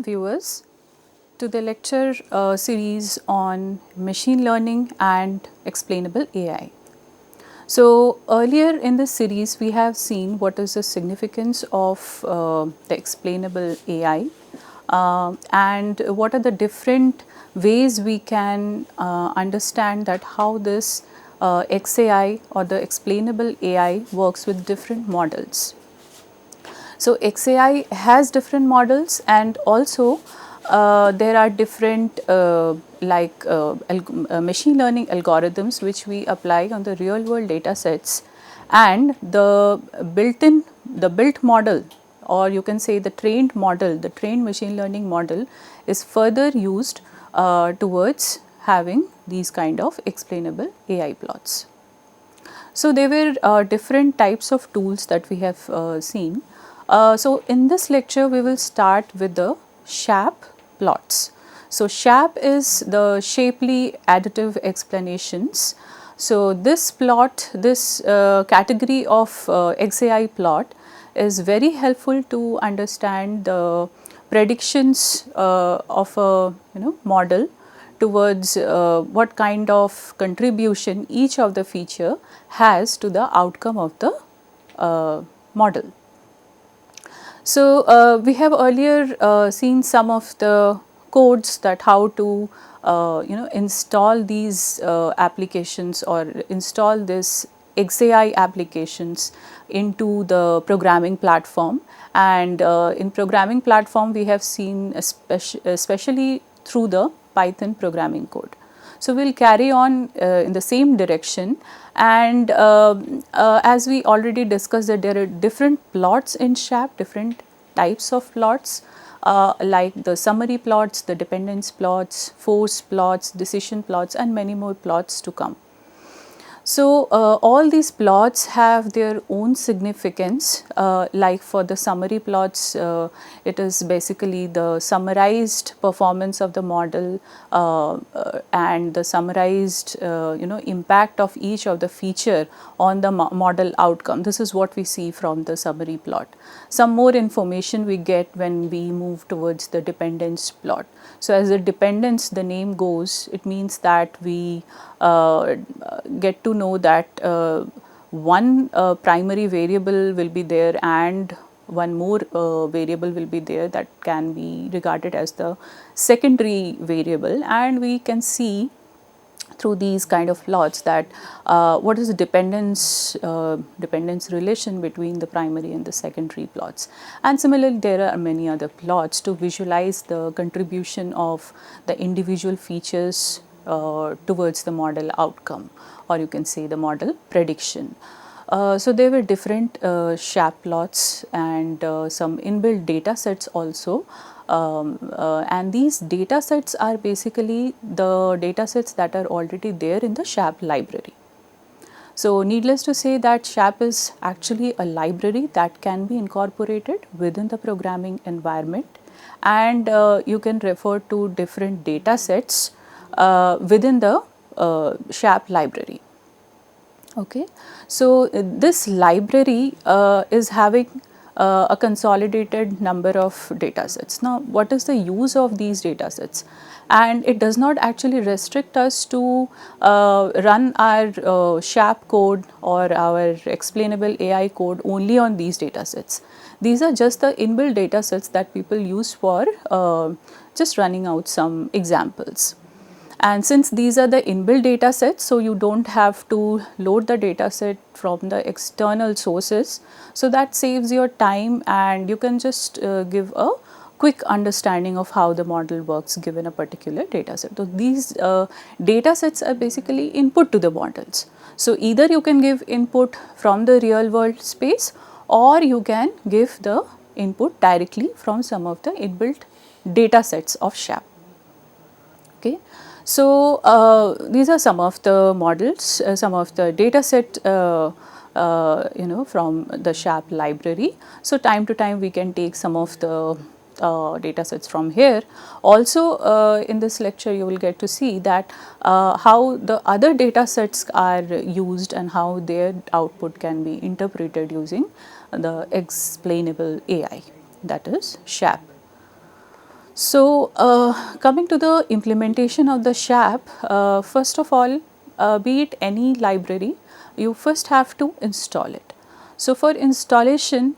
viewers to the lecture series on machine learning and explainable AI. So, earlier in this series we have seen what is the significance of the explainable AI and what are the different ways we can understand that how this XAI or the explainable AI works with different models. So, XAI has different models and also there are different machine learning algorithms which we apply on the real world data sets, and the built model, or you can say the trained model, the trained machine learning model is further used towards having these kind of explainable AI plots. So, there were different types of tools that we have seen. So, in this lecture we will start with the SHAP plots. So, SHAP is the shapely additive explanations. So, this plot, this category of XAI plot is very helpful to understand the predictions of a model towards what kind of contribution each of the feature has to the outcome of the model. So, we have earlier seen some of the codes that how to install these applications or install this XAI applications into the programming platform, and in programming platform we have seen especially through the Python programming code. So, we will carry on in the same direction, and as we already discussed that there are different plots in SHAP, different types of plots like the summary plots, the dependence plots, force plots, decision plots, and many more plots to come. So, all these plots have their own significance, like for the summary plots, it is basically the summarized performance of the model and the summarized impact of each of the feature on the model outcome. This is what we see from the summary plot. Some more information we get when we move towards the dependence plot. So, as the dependence, the name goes, it means that we get to know that one primary variable will be there and one more variable will be there that can be regarded as the secondary variable, and we can see through these kind of plots that what is the dependence relation between the primary and the secondary plots. And similarly there are many other plots to visualize the contribution of the individual features towards the model outcome, or you can say the model prediction. So, there were different SHAP plots and some inbuilt data sets also, and these data sets are basically the data sets that are already there in the SHAP library. So, needless to say that SHAP is actually a library that can be incorporated within the programming environment, and you can refer to different data sets within the SHAP library. Okay. So, this library is having a consolidated number of data sets. Now, what is the use of these data sets? And it does not actually restrict us to run our SHAP code or our explainable AI code only on these data sets. These are just the inbuilt data sets that people use for just running out some examples. And since these are the inbuilt data sets, so you do not have to load the data set from the external sources. So, that saves your time and you can just give a quick understanding of how the model works given a particular data set. So, these data sets are basically input to the models. So, either you can give input from the real world space, or you can give the input directly from some of the inbuilt data sets of SHAP. Okay. So, these are some of the models, some of the data set from the SHAP library. So, time to time we can take some of the data sets from here. Also in this lecture you will get to see that how the other data sets are used and how their output can be interpreted using the explainable AI, that is SHAP. So, coming to the implementation of the SHAP, first of all, be it any library, you first have to install it. So, for installation,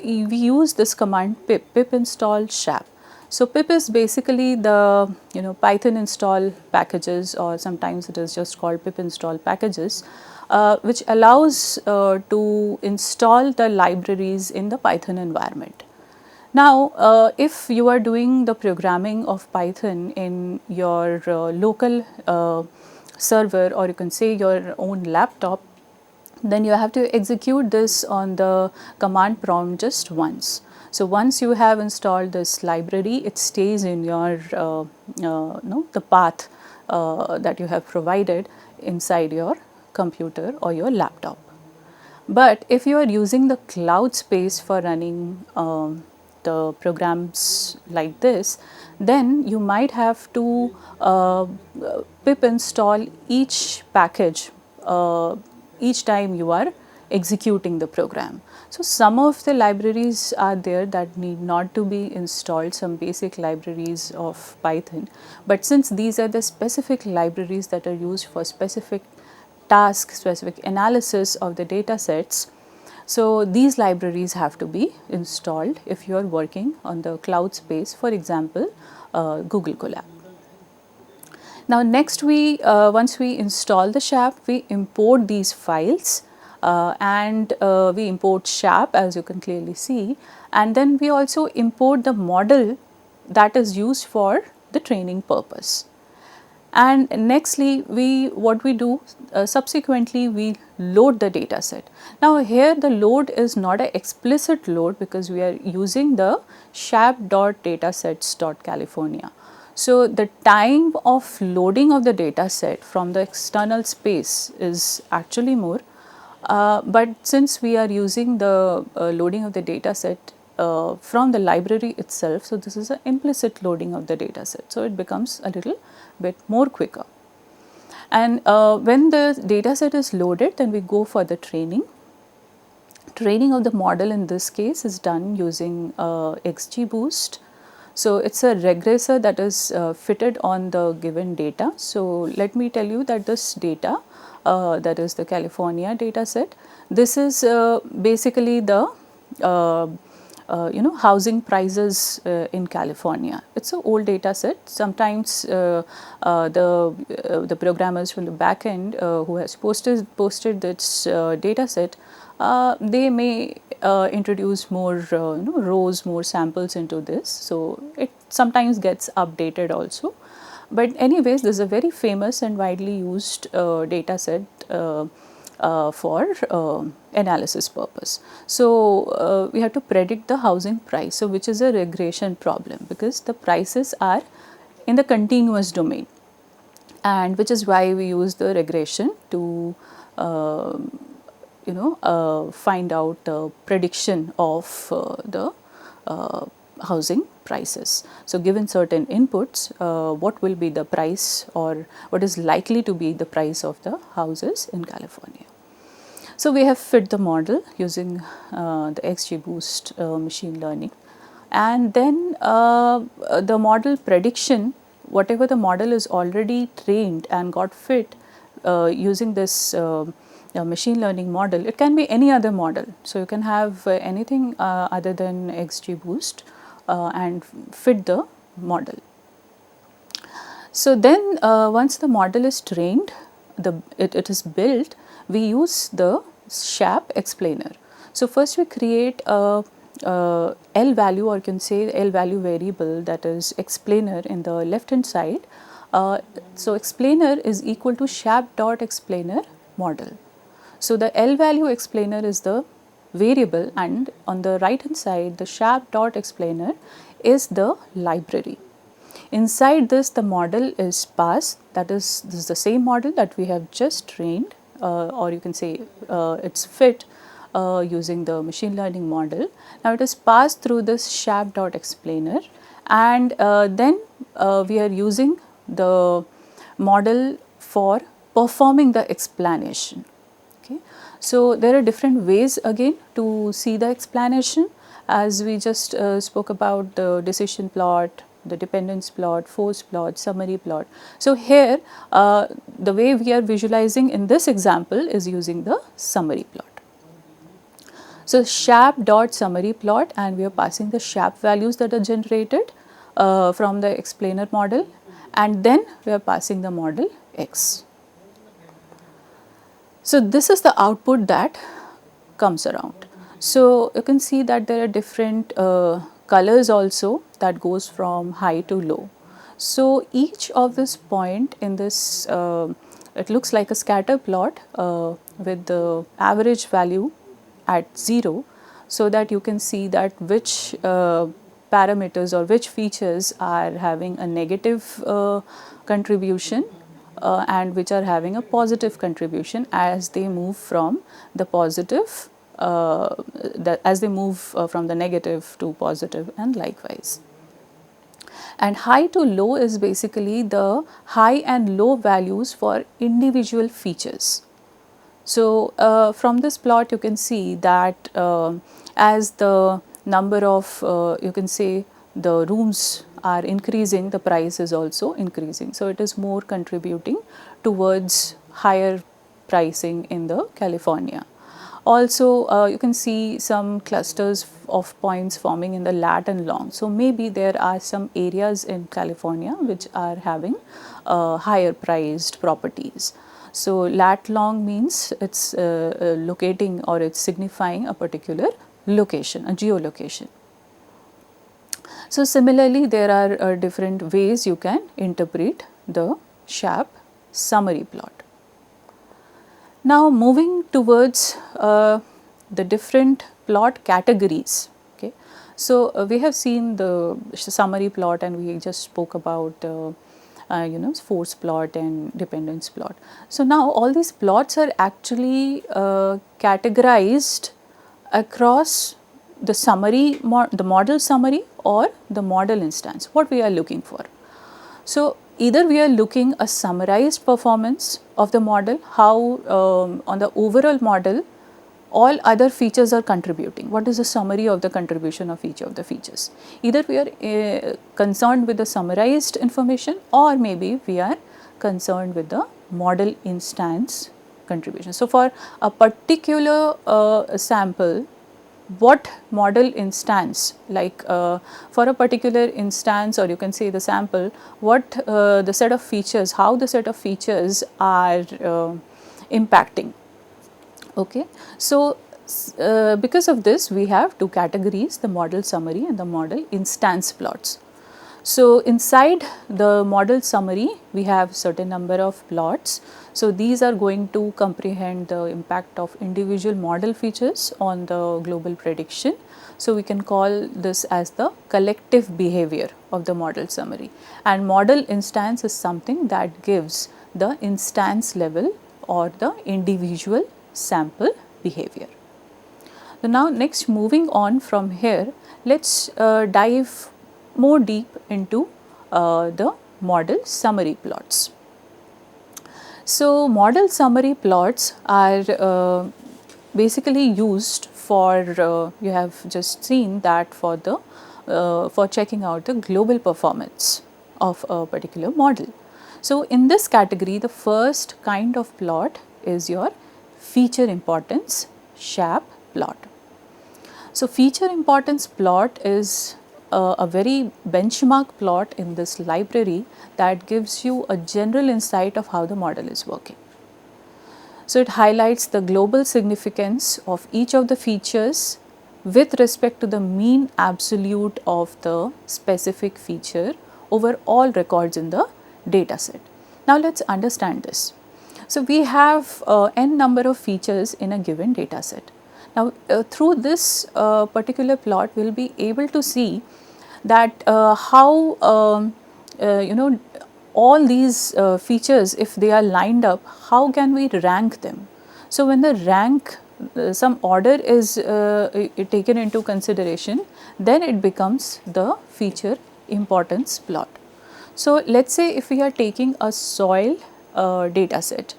we use this command pip install SHAP. So, pip is basically the Python install packages, or sometimes it is just called pip install packages, which allows to install the libraries in the Python environment. Now, if you are doing the programming of Python in your local server, or you can say your own laptop, then you have to execute this on the command prompt just once. So, once you have installed this library, it stays in your the path that you have provided inside your computer or your laptop. But if you are using the cloud space for running the programs like this, then you might have to pip install each package each time you are executing the program. So, some of the libraries are there that need not to be installed, some basic libraries of Python, but since these are the specific libraries that are used for specific task, specific analysis of the data sets, so these libraries have to be installed if you are working on the cloud space, for example, Gurukula. Now, next once we install the SHAP, we import these files and we import SHAP, as you can clearly see, and then we also import the model that is used for the training purpose. And nextly, what we do subsequently, we load the data set. Now, here the load is not an explicit load because we are using the shap.datasets.california. So, the time of loading of the data set from the external space is actually more, but since we are using the loading of the data set from the library itself, so this is an implicit loading of the data set. So, it becomes a little bit more quicker. And when the data set is loaded, then we go for the training. Training of the model in this case is done using XGBoost. So, it is a regressor that is fitted on the given data. So, let me tell you that this data, that is the California data set, this is basically the housing prices in California. It's an old data set. Sometimes the programmers from the back end who has posted this data set, they may introduce more rows, more samples into this. So, it sometimes gets updated also. But anyways, this is a very famous and widely used data set for analysis purpose. So, we have to predict the housing price, so which is a regression problem because the prices are in the continuous domain, and which is why we use the regression to find out the prediction of the housing prices. So, given certain inputs, what will be the price or what is likely to be the price of the houses in California. So, we have fit the model using the XGBoost machine learning, and then the model prediction, whatever the model is already trained and got fit using this machine learning model. It can be any other model. So, you can have anything other than XGBoost and fit the model. So, then once the model is trained, it is built, we use the SHAP explainer. So, first we create a L value, or you can say L value variable, that is explainer in the left hand side. So, explainer is equal to SHAP.explainer model. So, the L value explainer is the variable, and on the right hand side the SHAP.explainer is the library. Inside this, the model is passed, that is, this is the same model that we have just trained, or you can say it's fit using the machine learning model. Now, it is passed through this SHAP.explainer, and then we are using the model for performing the explanation. Okay. So, there are different ways again to see the explanation, as we just spoke about the decision plot, the dependence plot, force plot, summary plot. So here the way we are visualizing in this example is using the summary plot. So SHAP dot summary plot, and we are passing the SHAP values that are generated from the explainer model, and then we are passing the model X. So this is the output that comes around. So you can see that there are different colors also that goes from high to low. So each of this point in this, it looks like a scatter plot with the average value at 0, so that you can see that which parameters or which features are having a negative contribution and which are having a positive contribution as they move from the positive, as they move from the negative to positive, and likewise. And high to low is basically the high and low values for individual features. So from this plot you can see that as the number of you can say the rooms are increasing, the price is also increasing. So it is more contributing towards higher pricing in the California. Also you can see some clusters of points forming in the lat and long. So maybe there are some areas in California which are having higher priced properties. So lat long means it's locating or it's signifying a particular location, a geolocation. So similarly there are different ways you can interpret the SHAP summary plot. Now moving towards the different plot categories. Okay, so we have seen the summary plot, and we just spoke about force plot and dependence plot. So now all these plots are actually categorized across the summary, the model summary or the model instance, what we are looking for. So either we are looking a summarized performance of the model, how on the overall model all other features are contributing, what is the summary of the contribution of each of the features. Either we are concerned with the summarized information, or maybe we are concerned with the model instance contribution. So for a particular sample, what model instance, like for a particular instance, or you can say the sample, what the set of features, how the set of features are impacting. Okay, so because of this we have two categories, the model summary and the model instance plots. So inside the model summary we have certain number of plots. So these are going to comprehend the impact of individual model features on the global prediction. So we can call this as the collective behavior of the model summary, and model instance is something that gives the instance level or the individual sample behavior. So now next, moving on from here, let's dive more deep into the model summary plots. So model summary plots are basically used for you have just seen that for the for checking out the global performance of a particular model. So in this category, the first kind of plot is your feature importance SHAP plot. So feature importance plot is a very benchmark plot in this library that gives you a general insight of how the model is working. So it highlights the global significance of each of the features with respect to the mean absolute of the specific feature over all records in the data set. Now let's understand this. So we have n number of features in a given data set. Now through this particular plot we will be able to see that how all these features, if they are lined up, how can we rank them. So when the rank some order is taken into consideration, then it becomes the feature importance plot. So let's say if we are taking a soil data set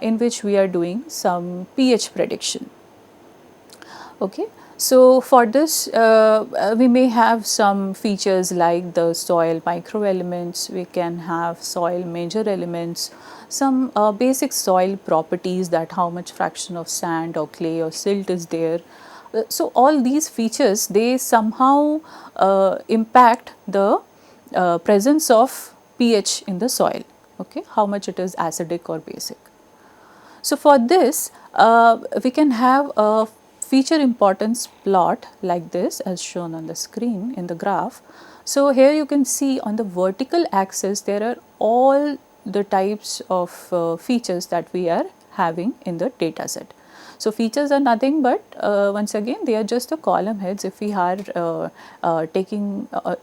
in which we are doing some pH prediction. Okay, So for this we may have some features like the soil micro elements, we can have soil major elements, some basic soil properties, that how much fraction of sand or clay or silt is there. So all these features, they somehow impact the presence of pH in the soil, okay, how much it is acidic or basic. So for this we can have a feature importance plot like this as shown on the screen in the graph. So here you can see on the vertical axis there are all the types of features that we are having in the data set. So features are nothing but once again they are just the column heads if we are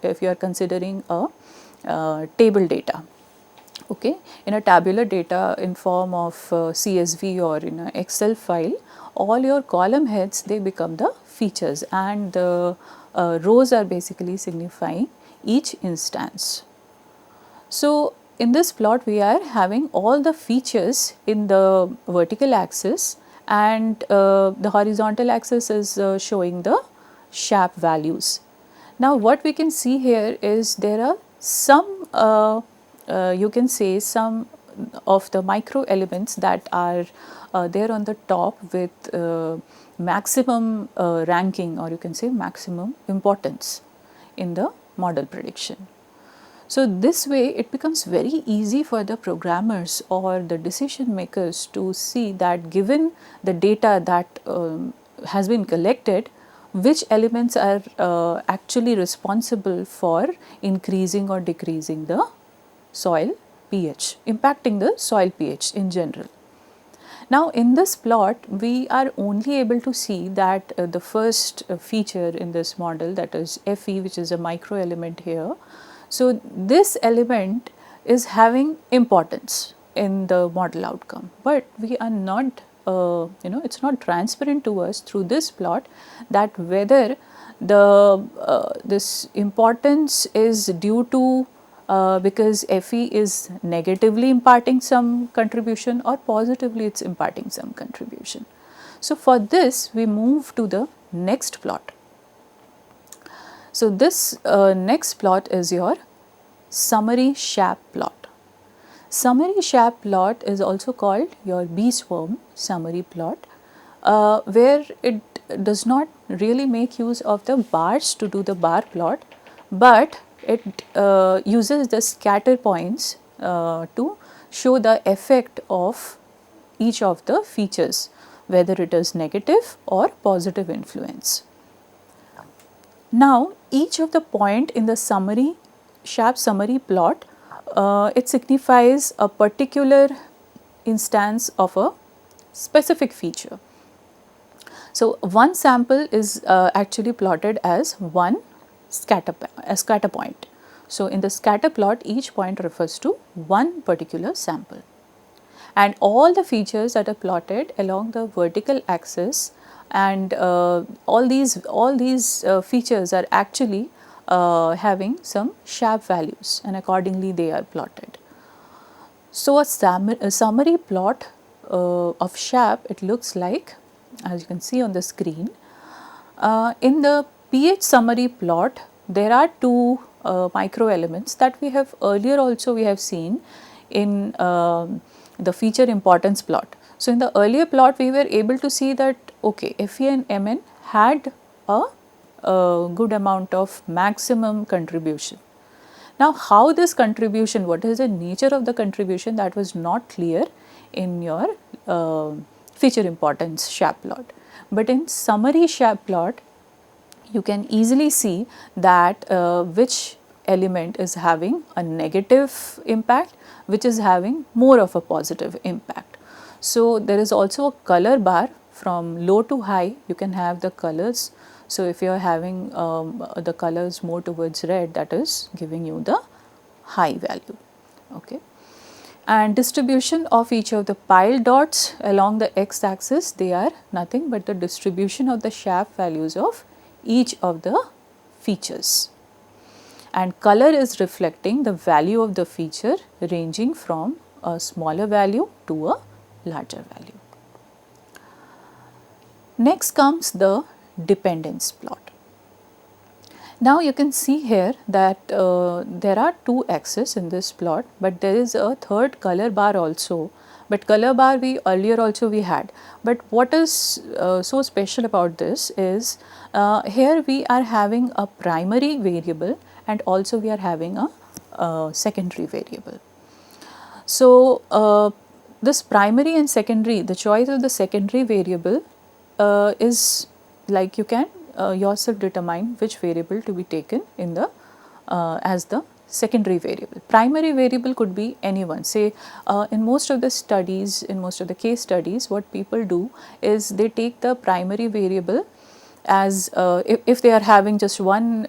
if you are considering a table data. Okay, in a tabular data in form of CSV or in an Excel file, all your column heads, they become the features, and the rows are basically signifying each instance. So in this plot we are having all the features in the vertical axis, and the horizontal axis is showing the SHAP values. Now what we can see here is there are some you can say some of the micro elements that are there on the top with maximum ranking, or you can say maximum importance in the model prediction. So this way it becomes very easy for the programmers or the decision makers to see that given the data that has been collected, which elements are actually responsible for increasing or decreasing the soil pH, impacting the soil pH in general. Now in this plot we are only able to see that the first feature in this model, that is Fe, which is a micro element here. So this element is having importance in the model outcome, but we are not it's not transparent to us through this plot that whether the this importance is due to because Fe is negatively imparting some contribution or positively it's imparting some contribution. So for this we move to the next plot. So this next plot is your summary SHAP plot. Summary SHAP plot is also called your bee swarm summary plot, where it does not really make use of the bars to do the bar plot, but it uses the scatter points to show the effect of each of the features, whether it is negative or positive influence. Now each of the point in the summary SHAP summary plot, it signifies a particular instance of a specific feature. So one sample is actually plotted as one scatter point. So in the scatter plot each point refers to one particular sample, and all the features that are plotted along the vertical axis, and all these features are actually having some SHAP values, and accordingly they are plotted. So a summary plot of SHAP, it looks like, as you can see on the screen. In the pH summary plot there are two micro elements that we have earlier also we have seen in the feature importance plot. So in the earlier plot we were able to see that okay, Fe and Mn had a good amount of maximum contribution. Now how this contribution, what is the nature of the contribution, that was not clear in your feature importance SHAP plot. But in summary SHAP plot you can easily see that which element is having a negative impact, which is having more of a positive impact. So there is also a color bar from low to high, you can have the colors. So if you are having the colors more towards red, that is giving you the high value. Okay. And distribution of each of the pile dots along the x axis, they are nothing but the distribution of the SHAP values of each of the features, and color is reflecting the value of the feature ranging from a smaller value to a larger value. Next comes the dependence plot. Now you can see here that there are two axes in this plot, but there is a third color bar also, but color bar we earlier also we had. But what is so special about this is here we are having a primary variable and also we are having a secondary variable. So this primary and secondary, the choice of the secondary variable is like you can yourself determine which variable to be taken in the as the secondary variable. Primary variable could be anyone. Say in most of the studies, in most of the case studies, what people do is they take the primary variable as if they are having just one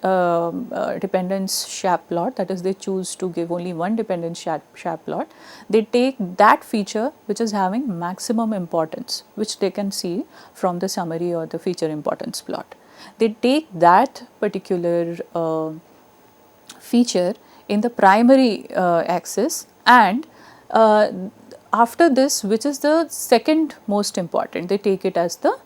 dependence SHAP plot, that is they choose to give only one dependence SHAP plot, they take that feature which is having maximum importance, which they can see from the summary or the feature importance plot. They take that particular feature in the primary axis, and after this, which is the second most important, they take it as the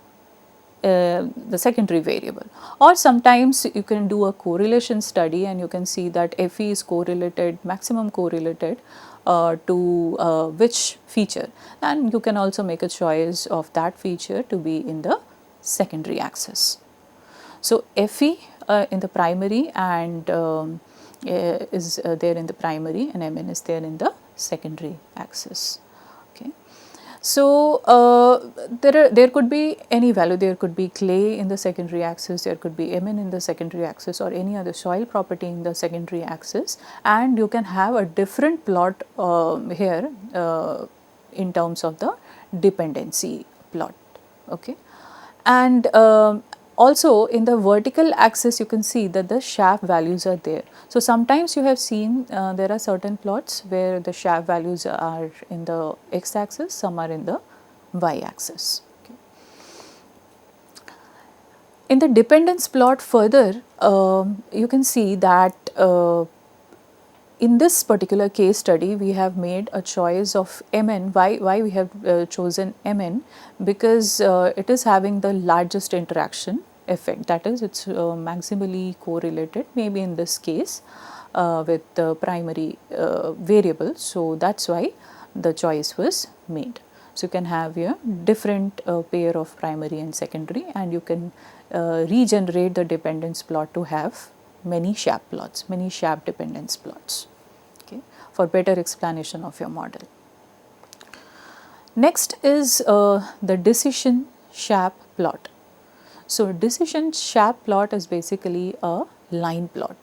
secondary variable. Or sometimes you can do a correlation study and you can see that FE is correlated, maximum correlated to which feature, and you can also make a choice of that feature to be in the secondary axis. So FE in the primary and is there in the primary, and MN is there in the secondary axis. Okay. So there could be any value. There could be clay in the secondary axis, there could be Mn in the secondary axis, or any other soil property in the secondary axis, and you can have a different plot here in terms of the dependency plot. Okay. And also in the vertical axis you can see that the SHAP values are there. So sometimes you have seen there are certain plots where the SHAP values are in the x axis, some are in the y axis. Okay. In the dependence plot further, you can see that in this particular case study we have made a choice of Mn. Why we have chosen Mn? Because it is having the largest interaction effect, that is it's maximally correlated, maybe in this case with the primary variable. So that's why the choice was made. So you can have a different pair of primary and secondary, and you can regenerate the dependence plot to have many SHAP plots, many SHAP dependence plots, okay, for better explanation of your model. Next is the decision SHAP plot. So decision SHAP plot is basically a line plot.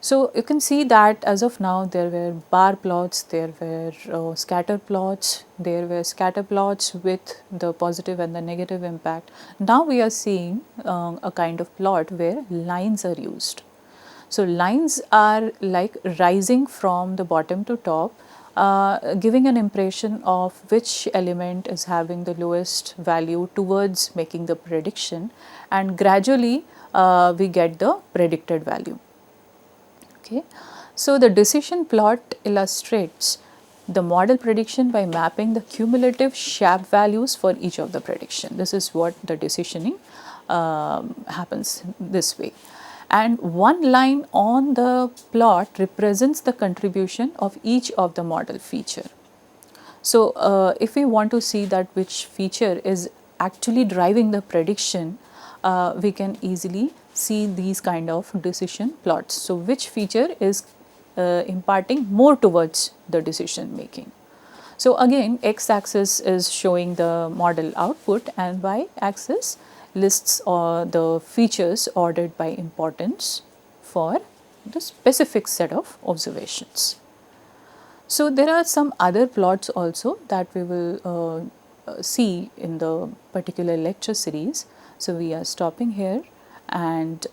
So you can see that as of now there were bar plots, there were scatter plots, there were scatter plots with the positive and the negative impact. Now we are seeing a kind of plot where lines are used. So lines are like rising from the bottom to top, giving an impression of which element is having the lowest value towards making the prediction, and gradually we get the predicted value. Okay. So the decision plot illustrates the model prediction by mapping the cumulative SHAP values for each of the prediction. This is what the decisioning happens this way. And one line on the plot represents the contribution of each of the model feature. So if we want to see that which feature is actually driving the prediction, we can easily see these kind of decision plots. So which feature is imparting more towards the decision making. So again, x axis is showing the model output and y axis lists the features ordered by importance for the specific set of observations. So there are some other plots also that we will see in the particular lecture series. So we are stopping here, and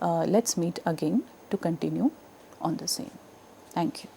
let's meet again to continue on the same. Thank you.